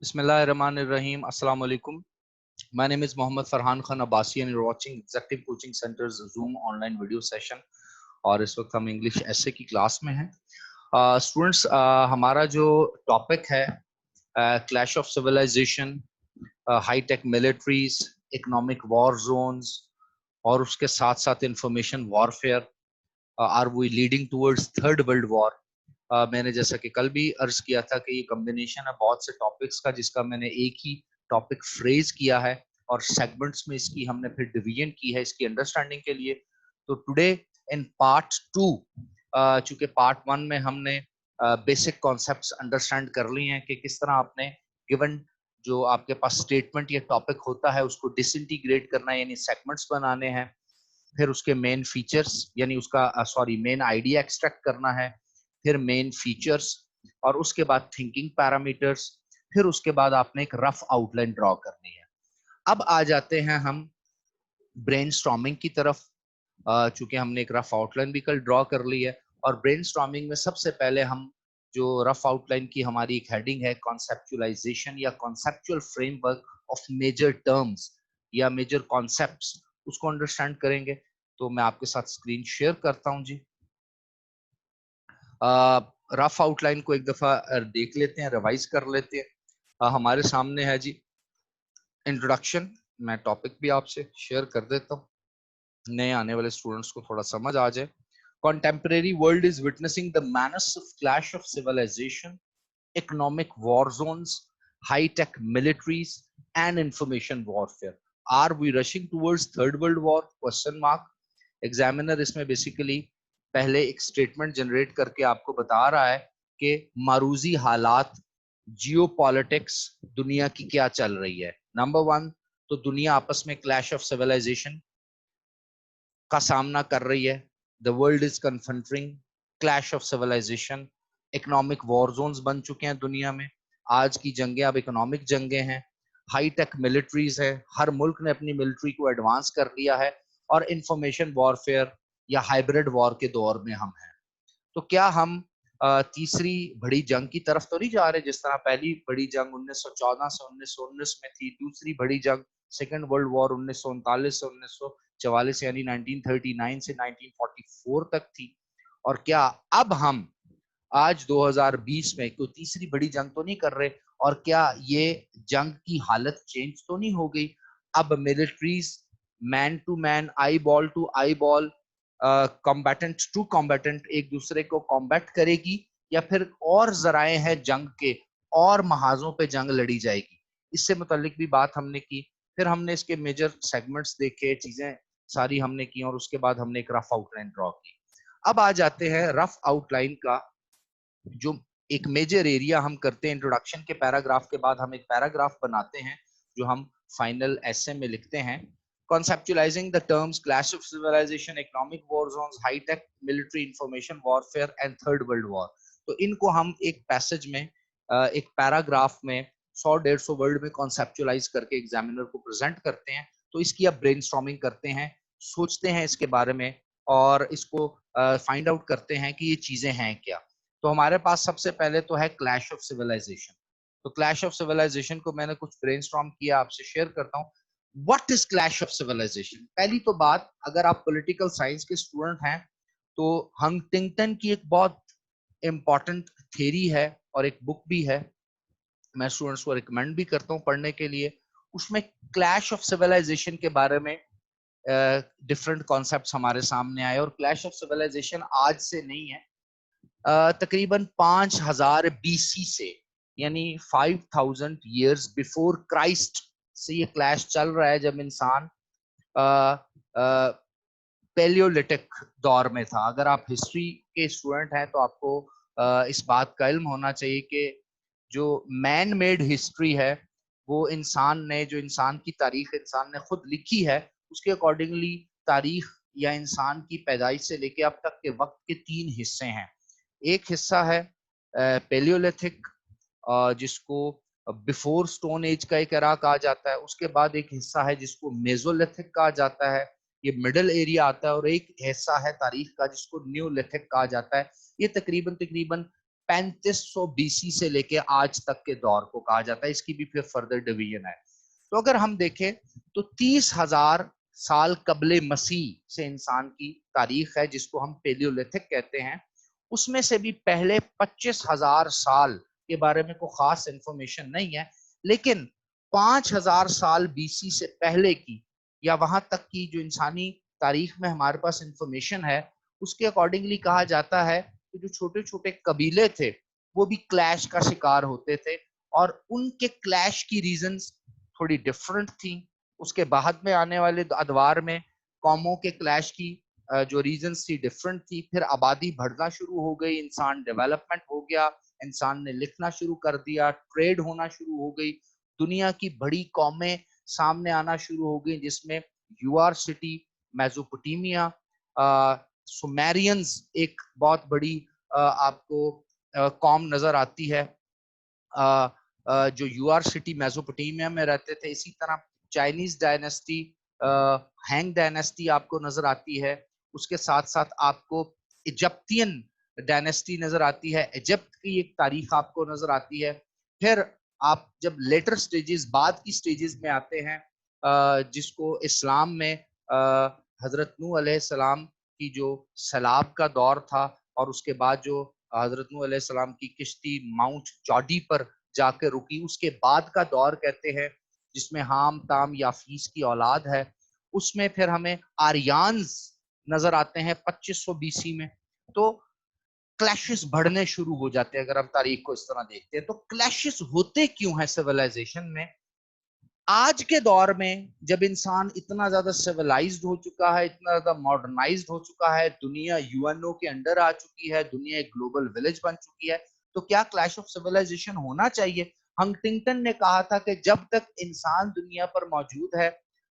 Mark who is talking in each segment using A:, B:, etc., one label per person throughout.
A: Bismillahirrahmanirrahim. Assalamu alaikum. My name is Mohammad Farhan Khan Abbasi and you're watching Executive Coaching Center's Zoom online video session. और इस वक्त हम English S A की class में हैं. Students, हमारा जो टॉपिक है clash of civilisation, high tech militaries, economic war zones और उसके साथ साथ information warfare, are we leading towards third world war. मैंने जैसा कि कल भी अर्ज किया था कि ये कॉम्बिनेशन है बहुत से टॉपिक्स का, जिसका मैंने एक ही टॉपिक फ्रेज किया है और सेगमेंट्स में इसकी हमने फिर डिवीजन की है इसकी अंडरस्टैंडिंग के लिए. तो टुडे इन पार्ट 2, चूंकि पार्ट 1 में हमने बेसिक कॉन्सेप्ट्स अंडरस्टैंड कर लिए हैं कि किस तरह आपने गिवन जो आपके पास स्टेटमेंट या टॉपिक होता है उसको डिसइंटीग्रेट करना है, यानी सेगमेंट्स बनाने हैं, फिर उसके मेन फीचर्स यानी उसका मेन आइडिया एक्सट्रैक्ट करना है, फिर मेन फीचर्स और उसके बाद थिंकिंग पैरामीटर्स, फिर उसके बाद आपने एक रफ आउटलाइन ड्रॉ करनी है. अब आ जाते हैं हम ब्रेनस्टॉर्मिंग की तरफ. चूंकि हमने एक रफ आउटलाइन भी कल ड्रॉ कर ली है और ब्रेनस्टॉर्मिंग में सबसे पहले हम जो रफ आउटलाइन की हमारी एक हेडिंग है कॉन्सेप्चुअलाइजेशन या conceptual framework of major terms या मेजर कॉन्सेप्ट्स, उसको अंडरस्टैंड करेंगे. तो मैं आपके साथ स्क्रीन शेयर करता हूं जी. रफ आउटलाइन को एक दफा देख लेते हैं, रिवाइज कर लेते हैं. हमारे सामने है जी इंट्रोडक्शन. मैं टॉपिक भी आपसे शेयर कर देता हूँ, नए आने वाले स्टूडेंट्स को थोड़ा समझ आ जाए. Contemporary world is witnessing the massive clash of civilization, economic war zones, high-tech militaries, and information warfare. Are we rushing towards third world war? Question mark. Examiner इसमें basically पहले एक स्टेटमेंट जनरेट करके आपको बता रहा है कि मारूजी हालात, जियो पॉलिटिक्स दुनिया की क्या चल रही है. नंबर 1 तो दुनिया आपस में क्लैश ऑफ सिविलाइजेशन का सामना कर रही है. The world is confronting clash of civilisation. Economic war zones बन चुके हैं दुनिया में. आज की जंगें अब इकोनॉमिक जंगें हैं. हाई टेक मिलिट्रीज है, हर मुल्क ने अपनी मिलिट्री को एडवांस कर लिया है. और इंफॉर्मेशन वॉरफेयर या हाइब्रिड वॉर के दौर में हम हैं. तो क्या हम तीसरी बड़ी जंग की तरफ तो नहीं जा रहे? जिस तरह पहली बड़ी जंग 1914 से 1919 में थी, दूसरी बड़ी जंग सेकेंड वर्ल्ड वॉर 1939 से 1944 यानी 1939 से 1944 तक थी. और क्या अब हम आज 2020 में कोई तीसरी बड़ी जंग तो नहीं कर रहे? और क्या ये जंग की हालत चेंज तो नहीं हो गई? अब militaries man to man, eyeball to eyeball, combatant to combatant एक दूसरे को कॉम्बैट करेगी, या फिर और जराए हैं जंग के और महाजों पे जंग लड़ी जाएगी? इससे मुतालिक भी बात हमने की. फिर हमने इसके मेजर सेगमेंट्स देखे, चीजें सारी हमने की और उसके बाद हमने एक रफ आउटलाइन ड्रॉ की. अब आ जाते हैं रफ आउटलाइन का जो एक मेजर एरिया हम करते हैं. इंट्रोडक्शन के पैराग्राफ के बाद हम एक पैराग्राफ बनाते हैं जो हम फाइनल एसे में लिखते हैं. Conceptualizing the terms clash of civilization, economic war zones, high tech military information warfare and third world war. तो इनको हम एक पैसेज में, एक पैराग्राफ में 100-150 वर्ड में कॉन्सेप्चुलाइज करके एग्जामिनर को प्रेजेंट करते हैं. तो इसकी अब ब्रेनस्टॉर्मिंग करते हैं, सोचते हैं इसके बारे में और इसको फाइंड आउट करते हैं कि ये चीजें हैं क्या. तो हमारे पास सबसे पहले तो है क्लैश ऑफ सिविलाइजेशन. तो क्लैश ऑफ सिविलाइजेशन को मैंने कुछ ब्रेनस्टॉर्म किया, आपसे शेयर करता हूँ. What is clash of civilisation? पहली तो बात, अगर आप पॉलिटिकल साइंस के स्टूडेंट हैं तो हंटिंगटन की एक बहुत इंपॉर्टेंट थ्योरी है और एक बुक भी है, मैं स्टूडेंट्स को रिकमेंड भी करता हूँ पढ़ने के लिए. उसमें क्लैश ऑफ सिविलाइजेशन के बारे में डिफरेंट कॉन्सेप्ट्स हमारे सामने आए. और क्लैश ऑफ सिविलाइजेशन आज से नहीं है, तकरीबन 5000 बीसी से, यानी 5000 years बिफोर क्राइस्ट से ये क्लैश चल रहा है, जब इंसान पैलियोलिटिक दौर में था. अगर आप हिस्ट्री के स्टूडेंट हैं तो आपको इस बात का इल्म होना चाहिए कि जो मैन मेड हिस्ट्री है वो इंसान ने, जो इंसान की तारीख इंसान ने खुद लिखी है, उसके अकॉर्डिंगली तारीख या इंसान की पैदाइश से लेके अब तक के वक्त के 3 हिस्से हैं. एक हिस्सा है पैलियोलिथिक, जिसको बिफोर स्टोन एज का एक एरा कहा जाता है. उसके बाद एक हिस्सा है जिसको मेसोलिथिक कहा जाता है, ये मिडिल एरिया आता है. और एक हिस्सा है तारीख का जिसको न्यूलिथिक कहा जाता है. ये तकरीबन 3500 BC से लेके आज तक के दौर को कहा जाता है। इसकी भी फिर फर्दर डिवीजन है। तो अगर हम देखें तो 30,000 साल कबले मसीह से इंसान की तारीख है, जिसको हम पेलियोलिथिक कहते हैं। उसमें से भी पहले 25,000 साल के बारे में कोई खास इंफॉर्मेशन नहीं है, लेकिन 5,000 साल BC से पहले की या वहां तक की जो इंसानी तारीख में हमारे पास इंफॉर्मेशन है, उसके अकॉर्डिंगली कहा जाता है कि जो छोटे छोटे कबीले थे वो भी क्लैश का शिकार होते थे, और उनके क्लैश की रीजंस थोड़ी डिफरेंट थी। उसके बाद में आने वाले अदवार में कौमों के क्लैश की जो रीजंस थी डिफरेंट थी। फिर आबादी बढ़ना शुरू हो गई, इंसान डेवलपमेंट हो गया, इंसान ने लिखना शुरू कर दिया, ट्रेड होना शुरू हो गई, दुनिया की बड़ी कौमें सामने आना शुरू हो गई, जिसमें यूआर सिटी, मेसोपोटामिया, सुमेरियंस एक बहुत बड़ी आपको कौम नजर आती है, जो यूआर सिटी मेसोपोटामिया में रहते थे। इसी तरह चाइनीज डायनेस्टी, हैंग डायनेस्टी आपको नजर आती है। उसके साथ साथ आपको इजिप्टियन डायनेस्टी नजर आती है, इजिप्ट की एक तारीख आपको नजर आती है। फिर आप जब लेटर स्टेजेस, बाद की स्टेजेस में आते हैं, जिसको इस्लाम में हजरत नूह अलैहिस्सलाम की जो सैलाब का दौर था, और उसके बाद जो हजरत नूह अलैहिस्सलाम की किश्ती माउंट जॉडी पर जाकर रुकी, उसके बाद का दौर कहते हैं, जिसमें हाम, ताम, याफीस की औलाद है। उसमें फिर हमें आर्यान्स नजर आते हैं 2500 BC में। तो क्लैशेस बढ़ने शुरू हो जाते हैं। अगर हम तारीख को इस तरह देखते हैं तो क्लैशेस होते क्यों हैं सिविलाइजेशन में? आज के दौर में जब इंसान इतना ज्यादा सिविलाइज्ड हो चुका है, इतना ज्यादा मॉडर्नाइज्ड हो चुका है, दुनिया यूएनओ के अंडर आ चुकी है, दुनिया एक ग्लोबल विलेज बन चुकी है, तो क्या क्लैश ऑफ सिविलाइजेशन होना चाहिए? हंटिंगटन ने कहा था कि जब तक इंसान दुनिया पर मौजूद है,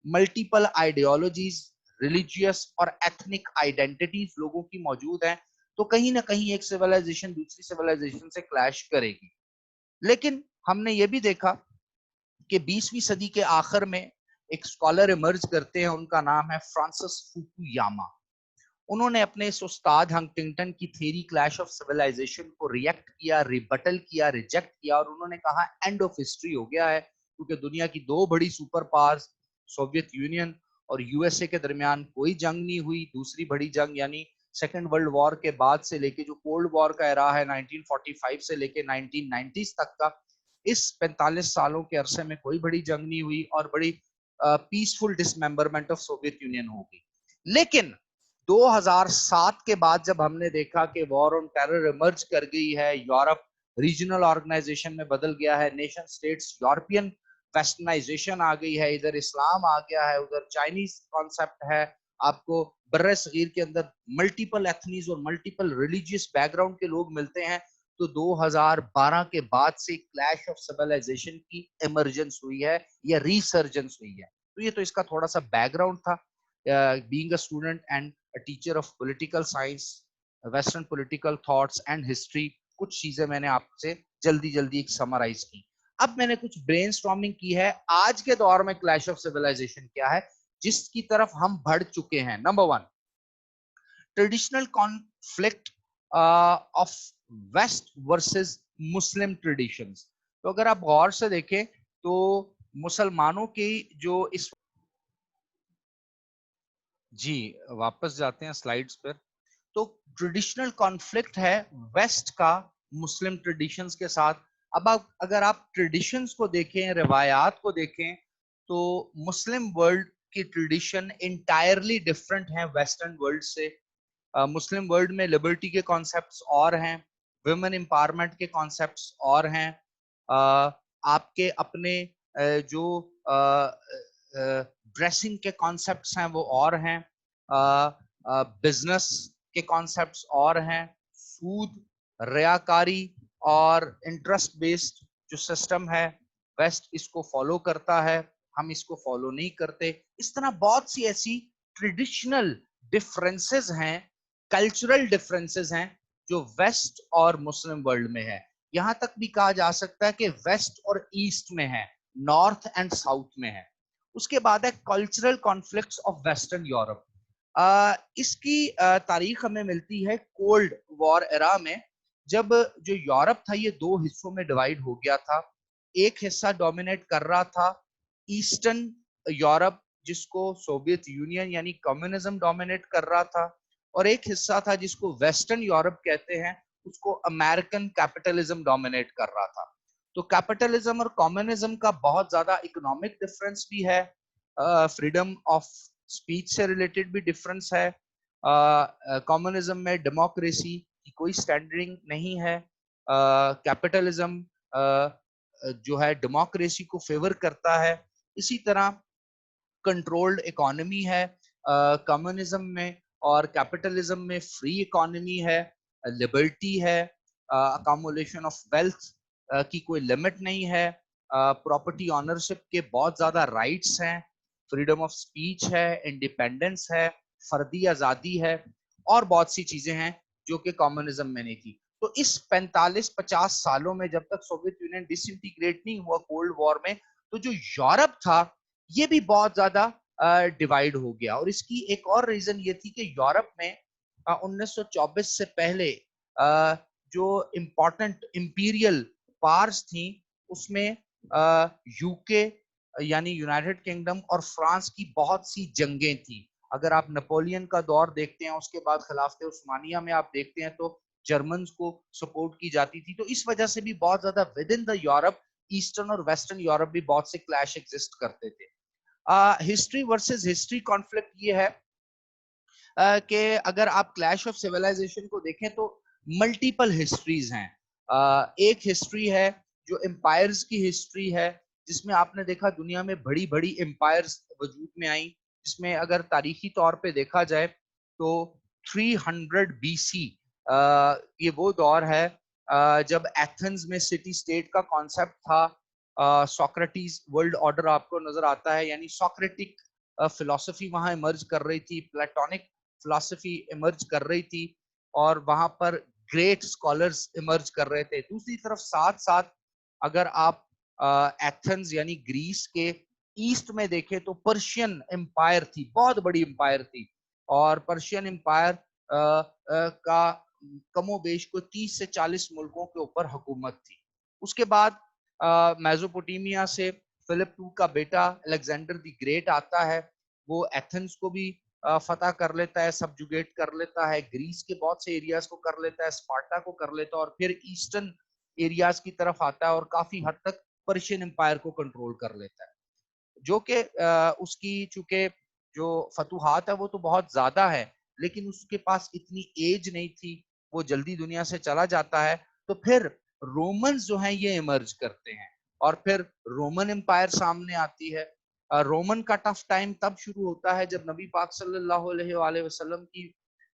A: मल्टीपल आइडियोलॉजीज, रिलीजियस और एथनिक आइडेंटिटीज लोगों की मौजूद है, तो कहीं ना कहीं एक सिविलाइजेशन दूसरी सिविलाइजेशन से क्लैश करेगी। लेकिन हमने ये भी देखा कि 20वीं सदी के आखिर में एक स्कॉलर इमर्ज करते हैं, उनका नाम है फ्रांसिस फुकुयामा। उन्होंने अपने इस उस्ताद हंटिंगटन की थ्योरी क्लैश ऑफ सिविलाइजेशन को रिएक्ट किया, रिबटल किया, रिजेक्ट किया, और उन्होंने कहा एंड ऑफ हिस्ट्री हो गया है, क्योंकि दुनिया की दो बड़ी सुपर पावर्स सोवियत यूनियन और यूएसए के दरमियान कोई जंग नहीं हुई। दूसरी बड़ी जंग यानी सेकेंड वर्ल्ड वॉर के बाद से लेके जो कोल्ड वॉर का एरा है 1945 से लेके 1990 तक का, इस 45 सालों के अरसे में कोई बड़ी जंग नहीं हुई और बड़ी peaceful dismemberment of Soviet union होगी। लेकिन 2007 के बाद जब हमने देखा कि वॉर ऑन टेरर इमर्ज कर गई है, यूरोप रीजनल ऑर्गेनाइजेशन में बदल गया है, नेशन स्टेट्स यूरोपियन वेस्टर्नाइजेशन आ गई है, इधर इस्लाम आ गया है, उधर चाइनीज कॉन्सेप्ट है, आपको बर्रे सगीर के अंदर मल्टीपल एथनीज और मल्टीपल रिलीजियस बैकग्राउंड के लोग मिलते हैं, तो 2012 के बाद से क्लैश ऑफ सिविलाइजेशन की इमर्जेंस हुई है या रिसर्जेंस हुई है। तो ये तो इसका थोड़ा सा बैकग्राउंड था। Being a student and a teacher of political science, western political thoughts and history, कुछ चीजें मैंने आपसे जल्दी जल्दी एक समराइज की। अब मैंने कुछ ब्रेनस्टॉर्मिंग की है आज के दौर में क्लैश ऑफ सिविलाइजेशन क्या है, जिसकी तरफ हम बढ़ चुके हैं। Number 1, traditional conflict of west versus Muslim traditions. तो अगर आप गौर से देखें तो मुसलमानों की जो इस जी वापस जाते हैं स्लाइड्स पर। तो ट्रेडिशनल कॉन्फ्लिक्ट है वेस्ट का मुस्लिम ट्रेडिशंस के साथ। अब आप अगर आप ट्रेडिशंस को देखें, रिवायात को देखें, तो मुस्लिम वर्ल्ड की ट्रेडिशन इंटायरली डिफरेंट है वेस्टर्न वर्ल्ड से। मुस्लिम वर्ल्ड में लिबर्टी के कॉन्सेप्ट्स और हैं, वुमेन एम्पावरमेंट के कॉन्सेप्ट्स और हैं, आपके अपने जो ड्रेसिंग के कॉन्सेप्ट्स हैं वो और हैं, बिजनेस के कॉन्सेप्ट्स और हैं, सूद, रियाकारी और इंटरेस्ट बेस्ड जो सिस्टम है वेस्ट इसको फॉलो करता है, हम इसको फॉलो नहीं करते। इस तरह बहुत सी ऐसी ट्रेडिशनल डिफरेंसेस हैं, कल्चरल डिफरेंसेस हैं जो वेस्ट और मुस्लिम वर्ल्ड में है। यहां तक भी कहा जा सकता है कि वेस्ट और ईस्ट में है, नॉर्थ एंड साउथ में है। उसके बाद है cultural conflicts of western Europe. इसकी तारीख हमें मिलती है कोल्ड वॉर एरा में, جب جو یورپ تھا یہ دو حصوں میں ڈیوائیڈ ہو گیا تھا. ایک حصہ ڈومینیٹ کر رہا تھا ایسٹرن یورپ جس کو سوویت یونین یعنی کمیونزم ڈومینیٹ کر رہا تھا, اور ایک حصہ تھا جس کو ویسٹرن یورپ کہتے ہیں, اس کو امریکن کیپٹلزم ڈومینیٹ کر رہا تھا. تو کیپٹلزم اور کمیونزم کا بہت زیادہ اکنامک ڈفرنس بھی ہے, فریڈم آف اسپیچ سے ریلیٹڈ بھی ڈفرنس ہے. کمیونزم میں ڈیموکریسی کی کوئی اسٹینڈرڈنگ نہیں ہے, کیپٹلزم جو ہے ڈیموکریسی کو فیور کرتا ہے. اسی طرح کنٹرولڈ اکانومی ہے کمیونزم میں, اور کیپٹلزم میں فری اکانومی ہے, لبرٹی ہے, اکامولیشن آف ویلتھ کی کوئی لمٹ نہیں ہے, پراپرٹی آنرشپ کے بہت زیادہ رائٹس ہیں, فریڈم آف سپیچ ہے, انڈیپینڈنس ہے, فردی آزادی ہے, اور بہت سی چیزیں ہیں جو کہ کمیونزم میں نہیں تھی. تو اس 45-50 سالوں میں جب تک سوویت یونین ڈس انٹیگریٹ نہیں ہوا کولڈ وار میں, تو جو یورپ تھا یہ بھی بہت زیادہ ڈیوائیڈ ہو گیا. اور اس کی ایک اور ریزن یہ تھی کہ یورپ میں 1924 سے پہلے جو امپورٹنٹ امپیریل پارس تھیں اس میں یو کے یعنی یونائٹڈ کنگڈم اور فرانس کی بہت سی جنگیں تھیں. اگر آپ نپولین کا دور دیکھتے ہیں, اس کے بعد خلافت عثمانیہ میں آپ دیکھتے ہیں تو جرمنز کو سپورٹ کی جاتی تھی. تو اس وجہ سے بھی بہت زیادہ with in the Europe eastern اور ویسٹرن یورپ بھی بہت سے کلیش ایگزسٹ کرتے تھے. ہسٹری ورسز ہسٹری کانفلکٹ یہ ہے کہ اگر آپ کلیش آف سیولائزیشن کو دیکھیں تو ملٹیپل ہسٹریز ہیں. ایک ہسٹری ہے جو امپائرز کی ہسٹری ہے, جس میں آپ نے دیکھا دنیا میں بڑی بڑی امپائرز وجود میں آئیں, جس میں اگر تاریخی طور پہ دیکھا جائے تو 300 BC یہ وہ دور ہے جب ایتھنز میں سٹی سٹیٹ کا کانسیپٹ تھا. سوکریٹیز ورلڈ آرڈر آپ کو نظر آتا ہے, یعنی سوکریٹک فلسفی وہاں ایمرج کر رہی تھی, پلیٹونک فلسفی ایمرج کر رہی تھی, اور وہاں پر گریٹ اسکالرز ایمرج کر رہے تھے. دوسری طرف ساتھ ساتھ اگر آپ ایتھنز یعنی گریس کے ایسٹ میں دیکھیں تو پرشین امپائر تھی, بہت بڑی امپائر تھی, اور پرشین امپائر کا کم و بیش کو 30 سے 40 ملکوں کے اوپر حکومت تھی. اس کے بعد میزوپوٹیمیا سے فلپ II کا بیٹا الیگزینڈر دی گریٹ آتا ہے, وہ ایتھنز کو بھی فتح کر لیتا ہے, سبجوگیٹ کر لیتا ہے, گریس کے بہت سے ایریاز کو کر لیتا ہے, اسپارٹا کو کر لیتا ہے, اور پھر ایسٹرن ایریاز کی طرف آتا ہے اور کافی حد تک پرشین امپائر کو کنٹرول کر لیتا ہے. جو کہ اس کی چونکہ جو فتوحات ہے وہ تو بہت زیادہ ہے, لیکن اس کے پاس اتنی ایج نہیں تھی, وہ جلدی دنیا سے چلا جاتا ہے. تو پھر رومنز جو ہیں یہ ایمرج کرتے ہیں, اور پھر رومن امپائر سامنے آتی ہے. رومن کا ٹف ٹائم تب شروع ہوتا ہے جب نبی پاک صلی اللہ علیہ وآلہ وسلم کی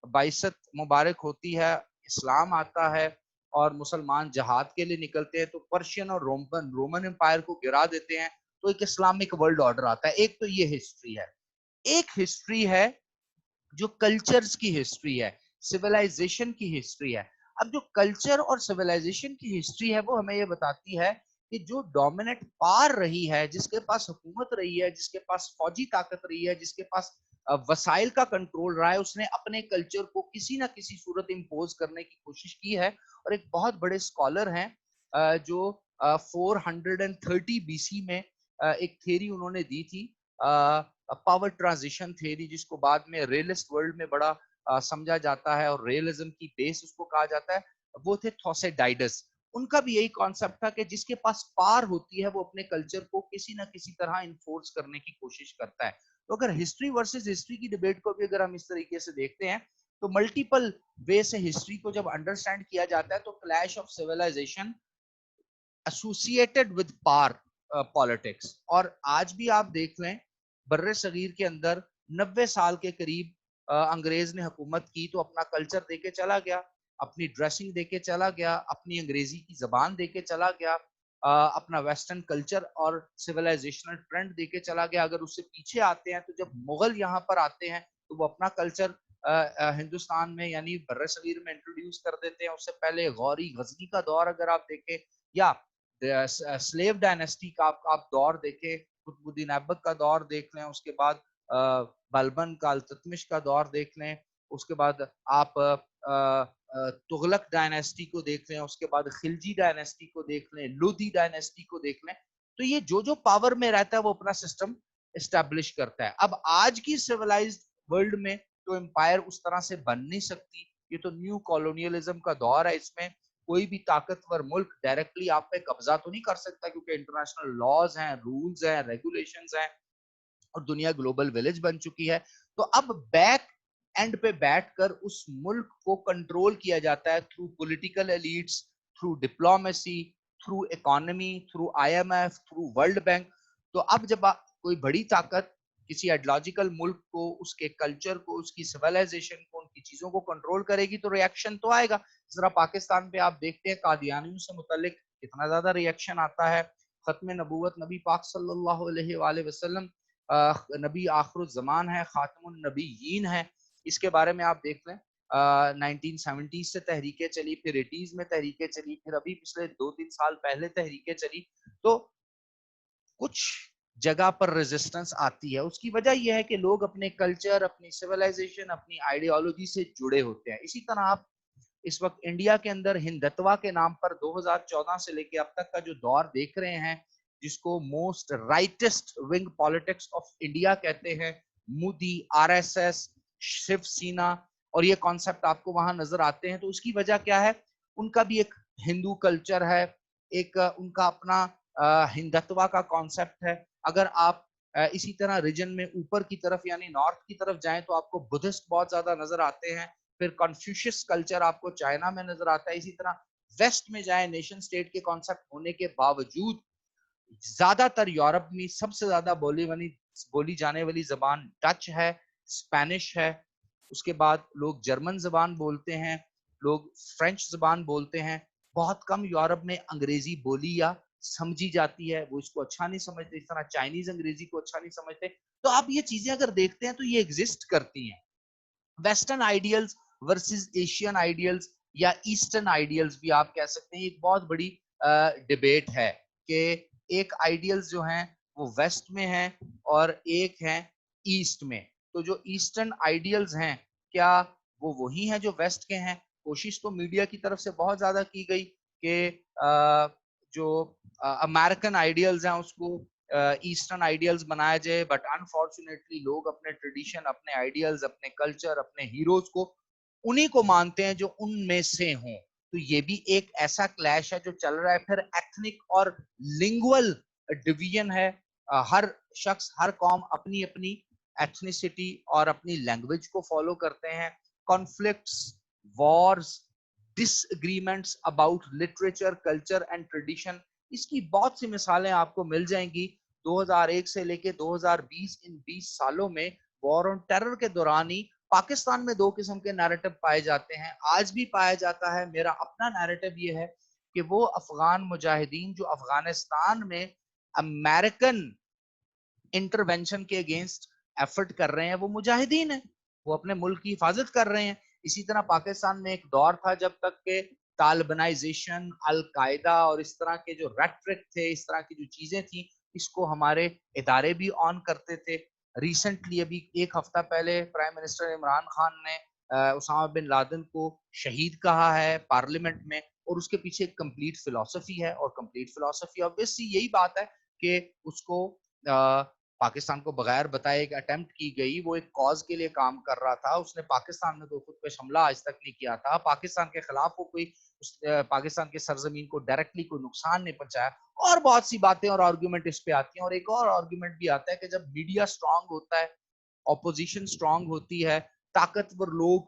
A: بعثت مبارک ہوتی ہے, اسلام آتا ہے اور مسلمان جہاد کے لیے نکلتے ہیں, تو پرشین اور رومن امپائر کو گرا دیتے ہیں, تو ایک اسلامک ورلڈ آرڈر آتا ہے. ایک تو یہ ہسٹری ہے. ایک ہسٹری ہے جو کلچرز کی ہسٹری ہے, سیولائزیشن کی ہسٹری ہے. اب جو کلچر اور سیولائزیشن کی ہسٹری ہے وہ ہمیں یہ بتاتی ہے کہ جو ڈومیننٹ پار رہی ہے, جس کے پاس حکومت رہی ہے, جس کے پاس فوجی طاقت رہی ہے, جس کے پاس وسائل کا کنٹرول رہا ہے, اس نے اپنے کلچر کو کسی نہ کسی صورت امپوز کرنے کی کوشش کی ہے. اور ایک بہت بڑے اسکالر ہیں جو 430 BC میں ایک تھیری انہوں نے دی تھی, پاور ٹرانزیشن تھیری, جس کو بعد میں ریئلسٹ ورلڈ میں بڑا سمجھا جاتا ہے, اور ریئلزم کی بیس اس کو کہا جاتا ہے. وہ تھے تھوسیڈائیڈس. ان کا بھی یہی کانسیپٹ تھا کہ جس کے پاس پار ہوتی ہے وہ اپنے کلچر کو کسی نہ کسی طرح انفورس کرنے کی کوشش کرتا ہے. تو اگر ہسٹری ورسز ہسٹری کی ڈیبیٹ کو بھی اگر ہم اس طریقے سے دیکھتے ہیں تو ملٹیپل وے سے ہسٹری کو جب انڈرسٹینڈ کیا جاتا ہے تو clash of civilisation associated with پار پالیٹکس. اور آج بھی آپ دیکھ لیں بر صغیر کے اندر 90 سال کے قریب انگریز نے حکومت کی, تو اپنا کلچر دے کے چلا گیا, اپنی ڈریسنگ دے کے چلا گیا, اپنی انگریزی کی زبان دے کے چلا گیا, اپنا ویسٹرن کلچر اور سیولائزیشنل ٹرینڈ دے کے چلا گیا. اگر اس سے پیچھے آتے ہیں تو جب مغل یہاں پر آتے ہیں تو وہ اپنا کلچر ہندوستان میں یعنی بر صغیر میں انٹروڈیوس کر دیتے ہیں. اس سے پہلے غوری غزنی کا دور اگر آپ دیکھیں, یا سلیو ڈائنیسٹی کا آپ دور دیکھیں, قطب الدین ایبک کا دور دیکھ لیں, اس کے بعد بلبن کا التتمش کا دور دیکھ لیں, اس کے بعد آپ تغلق ڈائنیسٹی کو دیکھ لیں, اس کے بعد خلجی ڈائنیسٹی کو دیکھ لیں, لودھی ڈائنیسٹی کو دیکھ لیں, تو یہ جو پاور میں رہتا ہے وہ اپنا سسٹم اسٹیبلش کرتا ہے. اب آج کی سیولائزڈ ورلڈ میں تو امپائر اس طرح سے بن نہیں سکتی, یہ تو نیو کالونیلزم کا دور ہے, اس میں کوئی بھی طاقتور ملک ڈائریکٹلی آپ پہ قبضہ تو نہیں کر سکتا, کیونکہ انٹرنیشنل لاز ہیں, رولز ہیں, ریگولیشنز ہیں, اور دنیا گلوبل ویلیج بن چکی ہے. تو اب بیک اینڈ پہ بیٹھ کر اس ملک کو کنٹرول کیا جاتا ہے through political elites, through diplomacy, through economy, through I M F, through World Bank. تو اب جب کوئی بڑی طاقت کسی ایڈیولوجیکل ملک کو, اس کے کلچر کو, اس کی سیولائزیشن کو, ان کی چیزوں کو کنٹرول کرے گی تو ریئیکشن تو آئے گا. ذرا پاکستان پہ آپ دیکھتے ہیں قادیانیوں سے متعلق کتنا زیادہ ریئیکشن آتا ہے. ختم نبوت نبی پاک صلی اللہ علیہ وآلہ وسلم, نبی آخر الزمان ہے, خاتم النبیین ہے, اس کے بارے میں آپ دیکھ لیں. 1970s سے تحریکیں چلی, پھر 80s میں تحریکیں چلی, پھر ابھی پچھلے 2-3 سال پہلے تحریکیں چلی. تو کچھ جگہ پر ریزسٹنس آتی ہے. اس کی وجہ یہ ہے کہ لوگ اپنے کلچر, اپنی سیولائزیشن, اپنی آئیڈیالوجی سے جڑے ہوتے ہیں. اسی طرح آپ اس وقت انڈیا کے اندر ہندتوا کے نام پر 2014 سے لے کے اب تک کا جو دور دیکھ رہے ہیں, جس کو most rightist wing politics of India کہتے ہیں, Modi, R S S, Shiv Sena, اور یہ کانسیپٹ آپ کو وہاں نظر آتے ہیں. تو اس کی وجہ کیا ہے, ان کا بھی ایک ہندو کلچر ہے, ایک ان کا اپنا ہندتوا کا کانسیپٹ ہے. اگر آپ اسی طرح ریجن میں اوپر کی طرف یعنی نارتھ کی طرف جائیں تو آپ کو بدھسٹ بہت زیادہ نظر آتے ہیں, پھر کنفیوشس کلچر آپ کو چائنا میں نظر آتا ہے. اسی طرح ویسٹ میں جائیں, نیشن سٹیٹ کے کانسیپٹ ہونے کے باوجود زیادہ تر یورپ میں سب سے زیادہ بولی جانے والی زبان ڈچ ہے, اسپینش ہے. اس کے بعد لوگ جرمن زبان بولتے ہیں, لوگ فرینچ زبان بولتے ہیں. بہت کم یورپ میں انگریزی بولی یا سمجھی جاتی ہے, وہ اس کو اچھا نہیں سمجھتے. اس طرح چائنیز انگریزی کو اچھا نہیں سمجھتے. تو آپ یہ چیزیں اگر دیکھتے ہیں تو یہ ایگزسٹ کرتی ہیں. Western ideals versus Asian ideals یا ایسٹرن آئیڈیلز بھی آپ کہہ سکتے ہیں. ایک بہت بڑی ڈیبیٹ ہے کہ ایک آئیڈیلز جو ہیں وہ ویسٹ میں ہیں اور ایک ہیں ایسٹ میں. تو جو ایسٹرن آئیڈیلز ہیں کیا وہ وہی ہیں جو ویسٹ کے ہیں؟ کوشش تو میڈیا کی طرف سے بہت زیادہ کی گئی کہ جو امریکن آئیڈیلز ہیں اس کو ایسٹرن آئیڈیلز بنایا جائے, بٹ انفارچونیٹلی لوگ اپنے ٹریڈیشن, اپنے آئیڈیلز, اپنے کلچر, اپنے ہیروز کو انہی کو مانتے ہیں جو ان میں سے ہوں. تو یہ بھی ایک ایسا کلیش ہے جو چل رہا ہے. پھر ایتھنک اور لنگول ڈویژن ہے, ہر شخص, ہر قوم اپنی اپنی ایتھنیسٹی اور اپنی لینگویج کو فالو کرتے ہیں. Conflicts, wars, disagreements about literature, culture and tradition, اس کی بہت سی مثالیں آپ کو مل جائیں گی. 2001 سے لے کے 2020 ان 20 سالوں میں وار آن ٹیرر کے دوران ہی پاکستان میں 2 قسم کے نیریٹو پائے جاتے ہیں, آج بھی پایا جاتا ہے. میرا اپنا نیریٹو یہ ہے کہ وہ افغان مجاہدین جو افغانستان میں امریکن انٹرونشن کے اگینسٹ ایفرٹ کر رہے ہیں وہ مجاہدین ہیں, وہ اپنے ملک کی حفاظت کر رہے ہیں. اسی طرح پاکستان میں ایک دور تھا جب تک کہ طالبانائزیشن, القاعدہ اور اس طرح کے جو ریٹرک تھے, اس طرح کی جو چیزیں تھیں, اس کو ہمارے ادارے بھی آن کرتے تھے. ریسنٹلی ابھی 1 ہفتہ پہلے پرائم منسٹر عمران خان نے اسامہ بن لادن کو شہید کہا ہے پارلیمنٹ میں, اور اس کے پیچھے ایک کمپلیٹ فلسفی ہے. اور کمپلیٹ فلسفی obviously یہی بات ہے کہ اس کو پاکستان کو بغیر بتائے ایک اٹیمپٹ کی گئی, وہ ایک کاز کے لیے کام کر رہا تھا. اس نے پاکستان میں کوئی خود پیش حملہ آج تک نہیں کیا تھا, پاکستان کے خلاف وہ کوئی پاکستان کے سرزمین کو ڈائریکٹلی کوئی نقصان نہیں پہنچایا. اور بہت سی باتیں اور آرگومنٹ اس پہ آتی ہیں. اور ایک اور آرگومنٹ بھی آتا ہے کہ جب میڈیا سٹرونگ ہوتا ہے, اپوزیشن سٹرونگ ہوتی ہے, طاقتور لوگ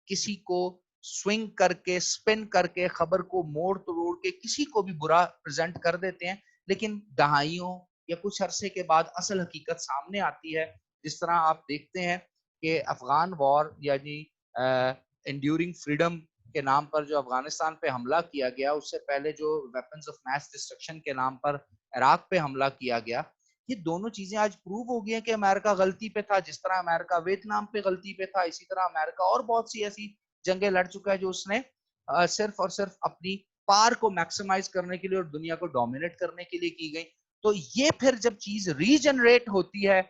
A: کسی کو سوئنگ کر کے, سپن کر کے, خبر کو موڑ توڑ کے کسی کو بھی برا پریزنٹ کر دیتے ہیں, لیکن دہائیوں یا کچھ عرصے کے بعد اصل حقیقت سامنے آتی ہے. جس طرح آپ دیکھتے ہیں کہ افغان وار یعنی انڈیورنگ فریڈم کے نام پر جو افغانستان پہ حملہ کیا گیا, اس سے پہلے جو ویپنز آف میس ڈسٹرکشن کے نام پر عراق پہ حملہ کیا گیا, یہ دونوں چیزیں آج پروو ہو گئی ہیں کہ امریکہ غلطی پہ تھا. جس طرح امریکہ ویتنام پہ غلطی پہ تھا, اسی طرح امریکہ اور بہت سی ایسی جنگیں لڑ چکا ہے جو اس نے صرف اور صرف اپنی پار کو میکسیمائز کرنے کے لیے اور دنیا کو ڈومینیٹ کرنے کے لیے کی گئی. تو یہ پھر جب چیز ری جنریٹ ہوتی ہے,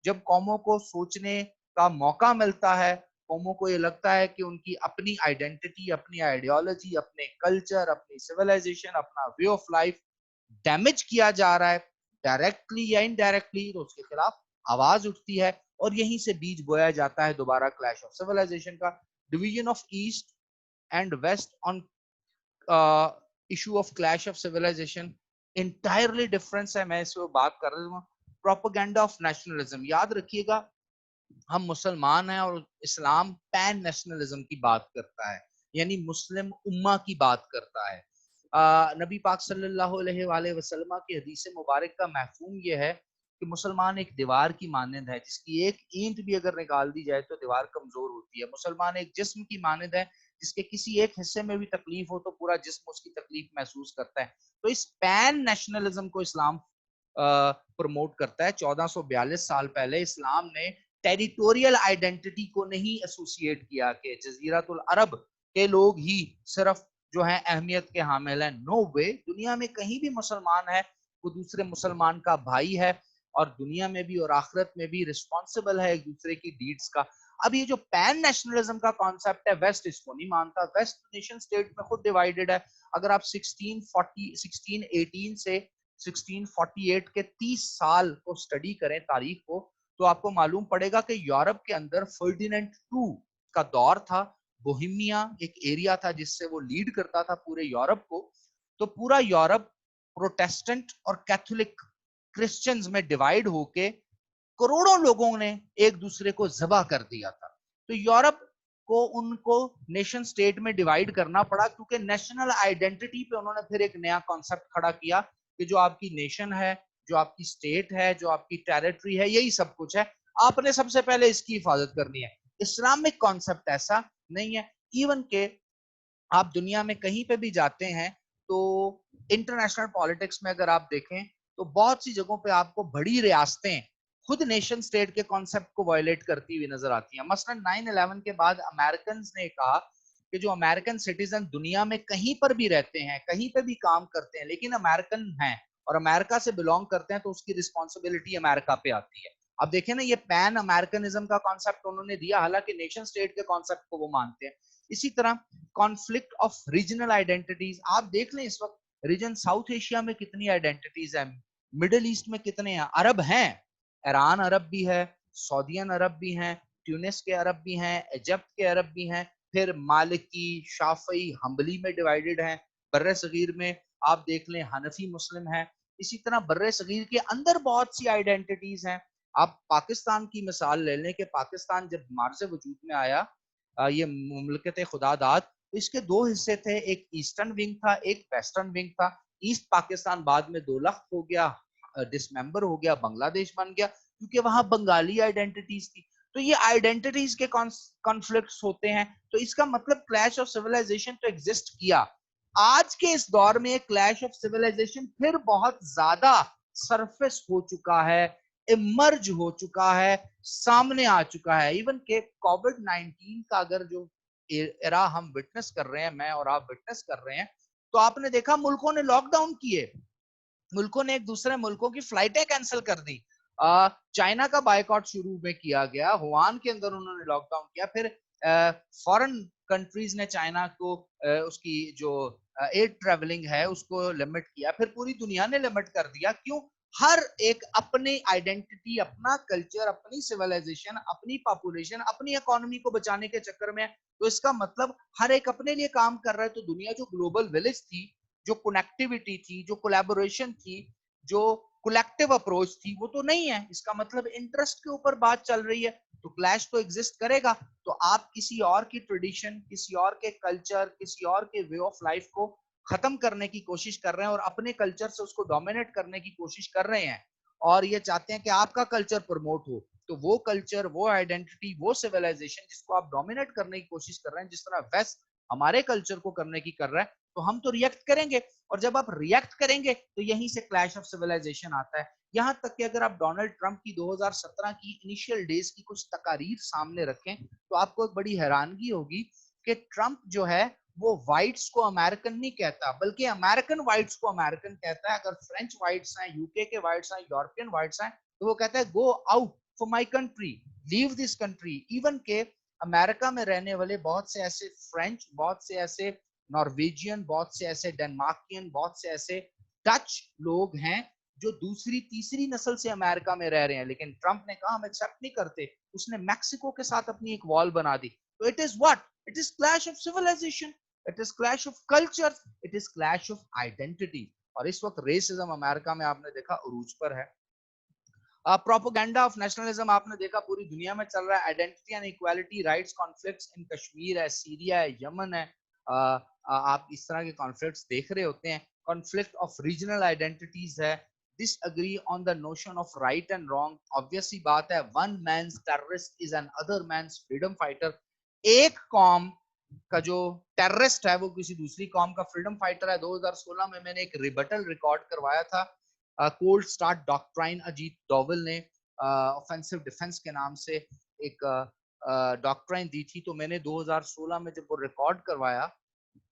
A: جب قوموں کو سوچنے کا موقع ملتا ہے, قوموں کو یہ لگتا ہے کہ ان کی اپنی آئیڈینٹی، اپنی آئیڈیالوجی، اپنے کلچر، اپنی سویلائزیشن، اپنا وے آف لائف ڈیمیج کیا جا رہا ہے ڈائریکٹلی یا انڈائریکٹلی، تو اس کے خلاف آواز اٹھتی ہے اور یہیں سے بیج بویا جاتا ہے دوبارہ کلیش آف سویلائزیشن کا. Division of east and west on issue of clash of civilisation entirely difference ہے. میں اس پہ بات کر رہا ہوں پروپیگنڈا آف نیشنلزم. یاد رکھیے گا ہم مسلمان ہیں اور اسلام پین نیشنلزم کی بات کرتا ہے، یعنی مسلم امہ کی بات کرتا ہے. نبی پاک صلی اللہ علیہ وآلہ وسلم کی حدیث مبارک کا مفہوم یہ ہے کہ مسلمان ایک دیوار کی مانند ہے جس کی ایک اینٹ بھی اگر نکال دی جائے تو دیوار کمزور ہوتی ہے. مسلمان ایک جسم کی مانند ہے جس کے کسی ایک حصے میں بھی تکلیف ہو تو پورا جسم اس کی تکلیف محسوس کرتا ہے. تو اس پین نیشنلزم کو اسلام پروموٹ کرتا ہے. 1442 سال پہلے اسلام نے ٹیریٹوریل آئیڈینٹی کو نہیں ایسوسیٹ کیا کہ جزیرۃ العرب کے لوگ ہی صرف جو ہیں اہمیت کے حامل ہیں. نو وے، دنیا میں کہیں بھی مسلمان ہے وہ دوسرے مسلمان کا بھائی ہے اور دنیا میں بھی اور آخرت میں بھی رسپانسبل ہے ایک دوسرے کی ڈیڈز کا. اب یہ جو پین نیشنلزم کا کانسیپٹ ہے ویسٹ اس کو نہیں مانتا. ویسٹ نیشن سٹیٹ میں خود ڈیوائیڈڈ ہے. اگر آپ 1618 سے 1648 کے 30 سال کو سٹڈی کریں تاریخ کو تو آپ کو معلوم پڑے گا کہ یورپ کے اندر فرڈیننڈ ٹو کا دور تھا. بوہیمیا ایک ایریا تھا جس سے وہ لیڈ کرتا تھا پورے یورپ کو. تو پورا یورپ پروٹیسٹنٹ اور کیتھولک کرسچنز میں ڈیوائیڈ ہو کے کروڑوں لوگوں نے ایک دوسرے کو ذبح کر دیا تھا. تو یورپ کو ان کو نیشن سٹیٹ میں ڈیوائیڈ کرنا پڑا کیونکہ نیشنل آئیڈینٹی پہ انہوں نے پھر ایک نیا کانسیپٹ کھڑا کیا کہ جو آپ کی نیشن ہے، جو آپ کی سٹیٹ ہے، جو آپ کی ٹیریٹری ہے، یہی سب کچھ ہے، آپ نے سب سے پہلے اس کی حفاظت کرنی ہے. اسلامک کانسیپٹ ایسا نہیں ہے. ایون کہ آپ دنیا میں کہیں پہ بھی جاتے ہیں تو انٹرنیشنل پالیٹکس میں اگر آپ دیکھیں تو بہت سی جگہوں پہ آپ کو بڑی ریاستیں خود نیشن سٹیٹ کے کانسیپٹ کو وائلیٹ کرتی ہوئی نظر آتی ہیں. مثلا 9/11 کے بعد امریکنز نے کہا کہ جو امریکن سٹیزن دنیا میں کہیں پر بھی رہتے ہیں، کہیں پہ بھی کام کرتے ہیں لیکن امریکن ہیں اور امریکہ سے بلونگ کرتے ہیں تو اس کی رسپانسبلٹی امریکہ پہ آتی ہے. اب دیکھیں نا، یہ پین امریکنزم کا کانسیپٹ انہوں نے دیا، حالانکہ نیشن سٹیٹ کے کانسیپٹ کو وہ مانتے ہیں. اسی طرح کانفلکٹ آف ریجنل آئیڈینٹیز. آپ دیکھ لیں اس وقت ریجن ساؤتھ ایشیا میں کتنی آئیڈینٹیز ہیں، مڈل ایسٹ میں کتنے ہیں. عرب ہیں، ایران عرب بھی ہے، سعودین عرب بھی ہیں، ٹیونس کے عرب بھی ہیں، ایجپٹ کے عرب بھی ہیں، پھر مالکی، شافعی، حنبلی میں ڈیوائیڈڈ ہیں. بر صغیر میں آپ دیکھ لیں حنفی مسلم ہیں. اسی طرح بر صغیر کے اندر بہت سی آئیڈینٹیز ہیں. آپ پاکستان کی مثال لے لیں کہ پاکستان جب مارز وجود میں آیا، یہ مملکت خدا داد، اس کے دو حصے تھے، ایک ایسٹرن ونگ تھا، ایک ویسٹرن ونگ تھا. ایسٹ پاکستان بعد میں 2 لخت ہو گیا، ڈسممبر ہو گیا، بنگلہ دیش بن گیا کیونکہ وہاں بنگالی آئیڈینٹیز تھی. تو یہ آئیڈینٹیز کے کانفلکٹس ہوتے ہیں. تو اس کا مطلب کلیش آف سیولائزیشن تو ایگزسٹ کیا. آج کے اس دور میں کلیش آف سیولائزیشن پھر بہت زیادہ سرفیس ہو چکا ہے، ایمرج ہو چکا ہے، سامنے آ چکا ہے. ایون کہ کووڈ-19 کا اگر جو ایرا ہم وٹنس کر رہے ہیں، میں اور آپ وٹنس کر رہے ہیں، تو آپ نے دیکھا ملکوں نے لاک ڈاؤن کیے، ملکوں نے ایک دوسرے ملکوں کی فلائٹیں کینسل کر دی. چائنا کا بائیکاٹ شروع میں کیا گیا، ہوان کے اندر انہوں نے لاک ڈاؤن کیا، پھر فورن کنٹریز نے چائنا کو اس کی جو ایئر ٹریولنگ ہے اس کو لمٹ کیا، پھر پوری دنیا نے لمٹ کر دیا. کیوں؟ ہر ایک اپنی آئیڈینٹی، اپنا کلچر، اپنی سیولائزیشن، اپنی پاپولیشن، اپنی اکانومی کو بچانے کے چکر میں. تو اس کا مطلب ہر ایک اپنے لیے کام کر رہا ہے. تو دنیا جو گلوبل ولیج تھی، جو کنیکٹیوٹی تھی، جو کولیبوریشن تھی، جو کولیکٹیو اپروچ تھی، وہ تو نہیں ہے. اس کا مطلب انٹرسٹ کے اوپر بات چل رہی ہے تو کلیش تو ایگزسٹ کرے گا. تو آپ کسی اور کی ٹریڈیشن، کسی اور کے کلچر، کسی اور کے وے آف لائف کو ختم کرنے کی کوشش کر رہے ہیں اور اپنے کلچر سے اس کو ڈومینیٹ کرنے کی کوشش کر رہے ہیں اور یہ چاہتے ہیں کہ آپ کا کلچر پروموٹ ہو. تو وہ کلچر، وہ آئیڈینٹی، وہ سیولائزیشن جس کو آپ ڈومینیٹ کرنے کی کوشش کر رہے ہیں، جس طرح ویسٹ ہمارے کلچر کو کرنے کی کر رہا ہے، تو ہم تو ریئیکٹ کریں گے. اور جب آپ ریئیکٹ کریں گے تو یہیں سے کلیش آف سیولائزیشن آتا ہے. یہاں تک کہ اگر آپ ڈونلڈ ٹرمپ کی 2017 کی انیشیل ڈیز کی کچھ تقاریر سامنے رکھیں تو آپ کو ایک بڑی حیرانگی ہوگی کہ ٹرمپ جو ہے وہ وائٹس کو امریکن نہیں کہتا بلکہ امریکن وائٹس کو امریکن کہتا ہے. اگر فرینچ وائٹس ہیں، یو کے وائٹس ہیں، یورپین وائٹس ہیں، تو وہ کہتا ہے go out for my country, leave this country. Even کہ अमेरिका में रहने वाले बहुत से ऐसे फ्रेंच, बहुत से ऐसे नॉर्वेजियन, बहुत से ऐसे डेनमार्कियन, बहुत से ऐसे डच लोग हैं जो दूसरी तीसरी नस्ल से अमेरिका में रह रहे हैं, लेकिन ट्रंप ने कहा हम एक्सेप्ट नहीं करते, उसने मैक्सिको के साथ अपनी एक वॉल बना दी। तो it is what, it is clash of civilisation, it is clash of culture, it is clash of identity. और इस वक्त रेसिज्म अमेरिका में आपने देखा उरूज पर है। प्रोपेगेंडा ऑफ नेशनलिज्म आपने देखा पूरी दुनिया में चल रहा है। Identity and equality rights conflicts इन कश्मीर है, सीरिया है, यमन है, आप इस तरह के कॉन्फ्लिक्ट्स देख रहे होते हैं। कॉन्फ्लिक्ट ऑफ रीजनल आइडेंटिटीज है। Disagree on the notion of right and wrong, obvious सी बात है, one man's terrorist is another man's freedom fighter. एक कौम का जो टेररिस्ट है वो किसी दूसरी कौम का फ्रीडम फाइटर है। 2016 में मैंने एक रिबटल रिकॉर्ड करवाया था cold start doctrine, Ajit Doval ने ऑफेंसिव डिफेंस के नाम से एक डॉक्ट्राइन दी थी। तो मैंने 2016 में जब वो रिकॉर्ड करवाया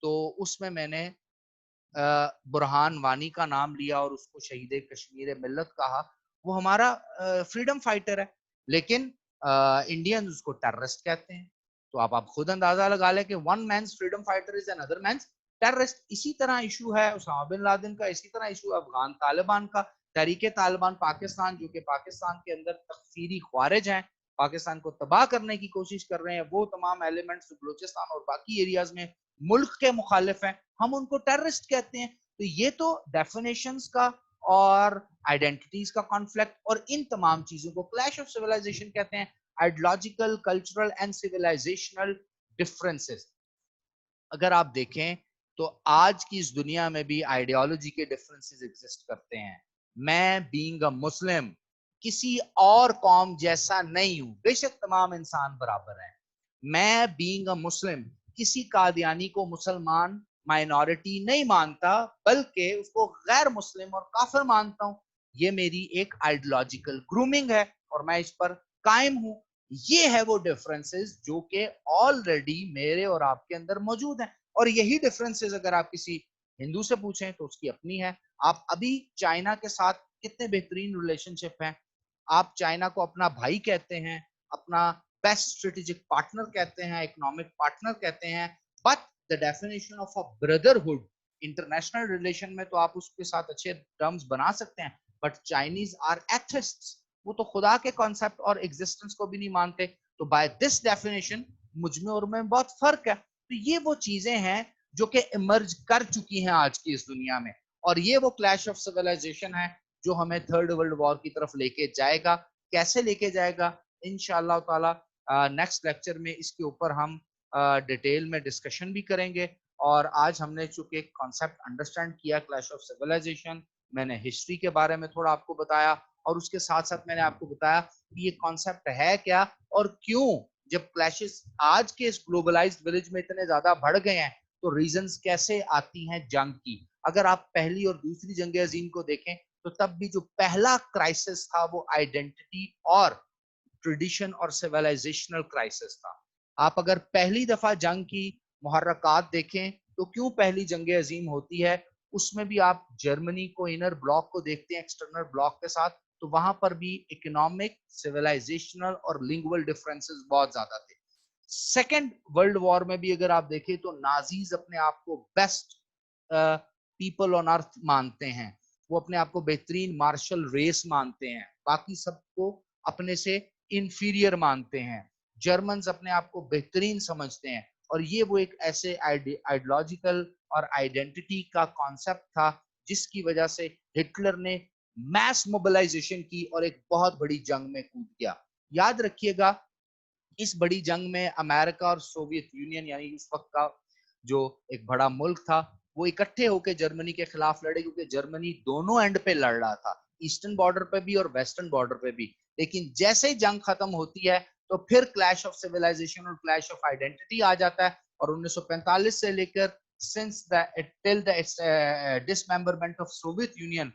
A: तो उसमें मैंने बुरहान वानी का नाम लिया और उसको शहीद कश्मीर मिल्लत कहा। वो हमारा फ्रीडम फाइटर है, लेकिन इंडियंस उसको टेररिस्ट कहते हैं। तो आप खुद अंदाजा लगा लें कि one man's freedom fighter is another man's terrorist. इसी तरह इशू है उसामा बिन लादेन का, इसी तरह इशू अफगान तालिबान का, तहरीके तालिबान पाकिस्तान, जो कि पाकिस्तान के अंदर तकफीरी ख्वारिज हैं, पाकिस्तान को तबाह करने की कोशिश कर रहे हैं। वो तमाम एलिमेंट्स बलूचिस्तान और बाकी एरियाज में मुल्क के मुखालिफ हैं, हम उनको टेररिस्ट कहते हैं। तो ये तो डेफिनेशंस का और आइडेंटिटीज का कॉन्फ्लिक्ट, और इन तमाम चीजों को क्लैश ऑफ सिविलाइजेशन कहते हैं। Ideological, cultural and civilisational differences अगर आप देखें तो आज की इस दुनिया में भी आइडियोलॉजी के डिफरेंसेस एग्जिस्ट करते हैं। मैं बीइंग अ मुस्लिम किसी और कौम जैसा नहीं हूं, बेशक तमाम इंसान बराबर हैं। मैं बीइंग अ मुस्लिम किसी कादियानी को मुसलमान माइनॉरिटी नहीं मानता, बल्कि उसको गैर मुस्लिम और काफिर मानता हूं। ये मेरी एक आइडियोलॉजिकल ग्रूमिंग है और मैं इस पर कायम हूं। ये है वो डिफरेंसेस जो कि ऑलरेडी मेरे और आपके अंदर मौजूद हैं। और यही डिफरेंसेस अगर आप किसी हिंदू से पूछें तो उसकी अपनी है। आप अभी चाइना के साथ कितने बेहतरीन रिलेशनशिप हैं, आप चाइना को अपना भाई कहते हैं, अपना बेस्ट स्ट्रेटेजिक पार्टनर कहते हैं, इकोनॉमिक पार्टनर कहते हैं, but the definition of a brotherhood international relation में तो आप उसके साथ अच्छे टर्म्स बना सकते हैं, बट चाइनीज आर एथिस्ट्स, वो तो खुदा के कॉन्सेप्ट और एग्जिस्टेंस को भी नहीं मानते। तो बाय दिस डेफिनेशन मुझ में और में बहुत फर्क है। तो ये वो चीजें हैं जो कि इमर्ज कर चुकी हैं आज की इस दुनिया में, और ये वो क्लैश ऑफ सिविलाइजेशन है जो हमें थर्ड वर्ल्ड वॉर की तरफ लेके जाएगा। कैसे लेके जाएगा, इंशाअल्लाह ताला नेक्स्ट लेक्चर में इसके ऊपर हम डिटेल में डिस्कशन भी करेंगे। और आज हमने चूंकि कॉन्सेप्ट अंडरस्टैंड किया क्लैश ऑफ सिविलाइजेशन, मैंने हिस्ट्री के बारे में थोड़ा आपको बताया, और उसके साथ साथ मैंने आपको बताया कि ये कॉन्सेप्ट है क्या और क्यों जब क्लैशेस आज के इस ग्लोबलाइज्ड विलेज में इतने ज्यादा बढ़ गए हैं तो रीजंस कैसे आती हैं जंग की। अगर आप पहली और दूसरी जंग अजीम को देखें तो तब भी जो पहला क्राइसिस था वो आइडेंटिटी और ट्रेडिशन और सिविलाइजेशनल क्राइसिस था। आप अगर पहली दफा जंग की मुहर्रकात देखें तो क्यों पहली जंग अजीम होती है, उसमें भी आप जर्मनी को इनर ब्लॉक को देखते हैं एक्सटर्नल ब्लॉक के साथ, तो वहां पर भी इकोनॉमिक, सिविलाइजेशनल और लिंगुअल डिफरेंसेस बहुत ज्यादा थे। सेकेंड वर्ल्ड वॉर में भी अगर आप देखें तो नाजीज अपने आप को बेस्ट पीपल ऑन अर्थ मानते हैं, वो अपने आप को बेहतरीन मार्शल रेस मानते हैं, बाकी सबको अपने से इंफीरियर मानते हैं। जर्मन्स अपने आप को बेहतरीन समझते हैं, और ये वो एक ऐसे आइडियोलॉजिकल और आइडेंटिटी का कॉन्सेप्ट था जिसकी वजह से हिटलर ने मैस मोबिलाइजेशन की और एक बहुत बड़ी जंग में कूद गया। याद रखिएगा इस बड़ी जंग में अमेरिका और सोवियत यूनियन यानी उस वक्त का जो एक बड़ा मुल्क था वो इकट्ठे होकर जर्मनी के खिलाफ लड़े, क्योंकि जर्मनी दोनों एंड पे लड़ रहा था, ईस्टर्न बॉर्डर पे भी और वेस्टर्न बॉर्डर पे भी। लेकिन जैसे ही जंग खत्म होती है तो फिर क्लैश ऑफ सिविलाइजेशन और क्लैश ऑफ आइडेंटिटी आ जाता है, और 1945 से लेकर since the till the dismemberment of Soviet union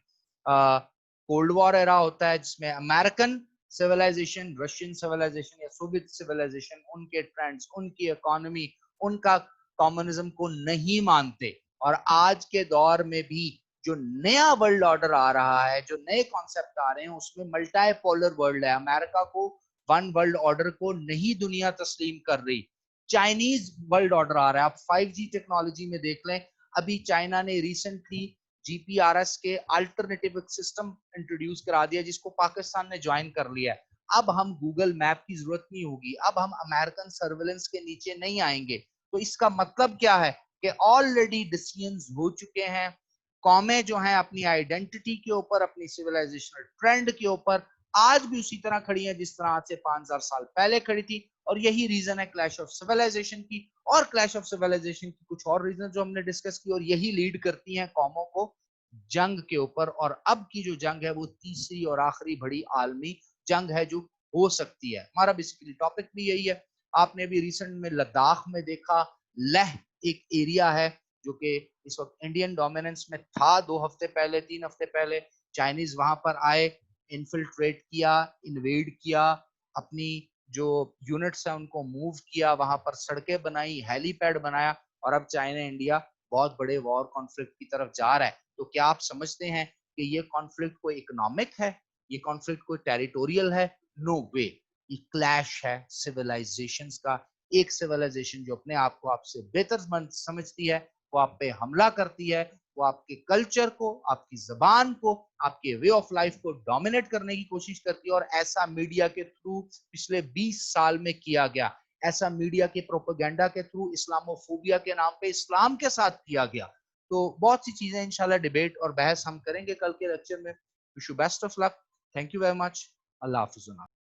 A: cold war era होता है, जिसमें अमेरिकन सिविलाइजेशन, रशियन सिविलाइजेशन या सोवियत सिविलाइजेशन उनके ट्रेंड्स, उनकी इकोनॉमी, उनका कम्युनिज्म को नहीं मानते। और आज के दौर में भी जो नया वर्ल्ड ऑर्डर आ रहा है, जो नए कॉन्सेप्ट आ रहे हैं, उसमें मल्टीपोलर वर्ल्ड है। अमेरिका को ون वर्ल्ड ऑर्डर को नहीं दुनिया तस्लीम कर रही, चाइनीज वर्ल्ड ऑर्डर आ रहा है। आप 5G टेक्नोलॉजी में देख लें, अभी चाइना ने रिसेंटली GPRS के अल्टरनेटिव सिस्टम इंट्रोड्यूस करा दिया जिसको पाकिस्तान ने ज्वाइन कर लिया है। अब हम गूगल मैप की जरूरत नहीं होगी, अब हम अमेरिकन सर्वेलेंस के नीचे नहीं आएंगे। तो इसका मतलब क्या है कि ऑलरेडी डिसीजंस हो चुके हैं। कौमें जो हैं अपनी आइडेंटिटी के ऊपर, अपनी सिविलाइजेशनल ट्रेंड के ऊपर आज भी उसी तरह खड़ी हैं जिस तरह आज से 5000 साल पहले खड़ी थी। और यही रीजन है क्लैश ऑफ सिविलाइजेशन की, और क्लैश ऑफ सिविलाइजेशन की कुछ और रीजन जो हमने डिस्कस की, और यही लीड करती हैं कौमों को जंग के ऊपर। और अब की जो जंग है वो तीसरी और आखिरी बड़ी आलमी जंग है जो हो सकती है। हमारा बेसिकली टॉपिक भी यही है। आपने भी रिसेंट में लद्दाख में देखा, लेह एक एरिया है जो कि इस वक्त इंडियन डोमिनेंस में था। 2 हफ्ते पहले, 3 हफ्ते पहले चाइनीज वहां पर आए, इन्फिल्ट्रेट किया, इन्वेड किया, अपनी जो यूनिट्स है उनको मूव किया, वहां पर सड़कें बनाई, हेलीपैड बनाया, और अब चाइना इंडिया बहुत बड़े वॉर कॉन्फ्लिक्ट की तरफ जा रहा है। तो क्या आप समझते हैं कि ये कॉन्फ्लिक्ट कोई इकोनॉमिक है, ये कॉन्फ्लिक्ट कोई टेरिटोरियल है? नो वे। ये क्लैश है सिविलाइजेशंस का। एक सिविलाइजेशन जो अपने आप को आपसे बेहतर समझती है वो आप पे हमला करती है, वो आपके कल्चर को, आपकी जबान को, आपके वे ऑफ लाइफ को डोमिनेट करने की कोशिश करती है। और ऐसा मीडिया के थ्रू पिछले 20 साल में किया गया, ऐसा मीडिया के प्रोपेगेंडा के थ्रू इस्लामोफोबिया के नाम पे इस्लाम के साथ किया गया। तो बहुत सी चीजें इंशाल्लाह डिबेट और बहस हम करेंगे कल के लेक्चर में। Wish you best of luck. Thank you very much. Allah Hafiz.